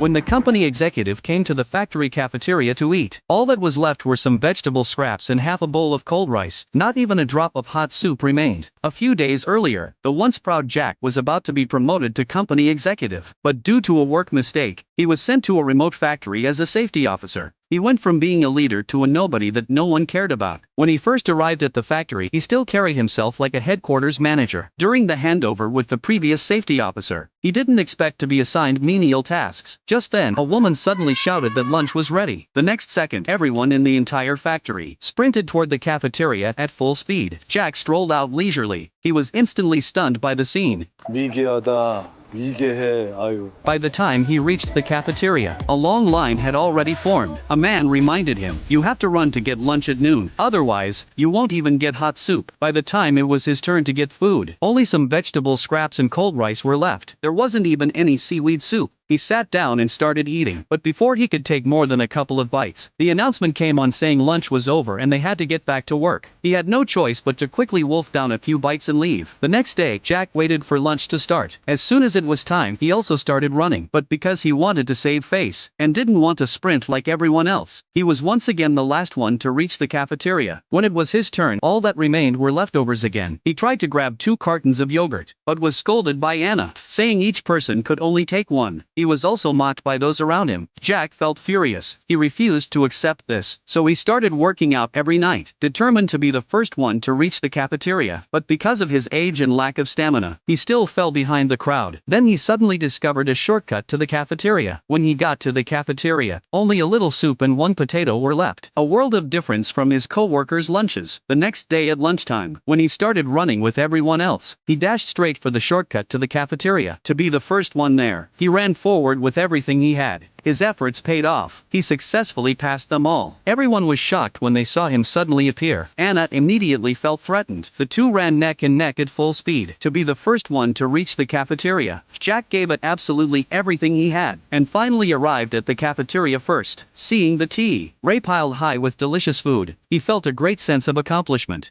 when the company executive came to the factory cafeteria to eat. All that was left were some vegetable scraps and half a bowl of cold rice. Not even a drop of hot soup remained. A few days earlier, the once proud Jack was about to be promoted to company executive, but due to a work mistake, he was sent to a remote factory as a safety officer. He went from being a leader to a nobody that no one cared about. When he first arrived at the factory, he still carried himself like a headquarters manager. During the handover with the previous safety officer, he didn't expect to be assigned menial tasks. Just then, a woman suddenly shouted that lunch was ready. The next second, everyone in the entire factory sprinted toward the cafeteria at full speed. Jack strolled out leisurely. He was instantly stunned by the scene. 미개하다. 미개해. 아유. By the time he reached the cafeteria, a long line had already formed. A man reminded him, "You have to run to get lunch at noon. Otherwise, you won't even get hot soup." By the time it was his turn to get food, only some vegetable scraps and cold rice were left. There wasn't even any seaweed soup. He sat down and started eating, but before he could take more than a couple of bites, the announcement came on saying lunch was over and they had to get back to work. He had no choice but to quickly wolf down a few bites and leave. The next day, Jack waited for lunch to start. As soon as it was time, he also started running, but because he wanted to save face, and didn't want to sprint like everyone else, he was once again the last one to reach the cafeteria. When it was his turn, all that remained were leftovers again. He tried to grab 2 cartons of yogurt, but was scolded by Anna, saying each person could only take one. He was also mocked by those around him. Jack felt furious. He refused to accept this, so he started working out every night, determined to be the first one to reach the cafeteria. But because of his age and lack of stamina, he still fell behind the crowd. Then he suddenly discovered a shortcut to the cafeteria. When he got to the cafeteria, only a little soup and 1 potato were left. A world of difference from his co-workers' lunches. The next day at lunchtime, when he started running with everyone else, he dashed straight for the shortcut to the cafeteria. To be the first one there, he ran forward with everything he had. His efforts paid off. He successfully passed them all. Everyone was shocked when they saw him suddenly appear. Anna immediately felt threatened. The two ran neck and neck at full speed to be the first one to reach the cafeteria. Jack gave it absolutely everything he had, and finally arrived at the cafeteria first. Seeing the tea-tray piled high with delicious food, he felt a great sense of accomplishment.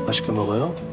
맛있게 먹어요?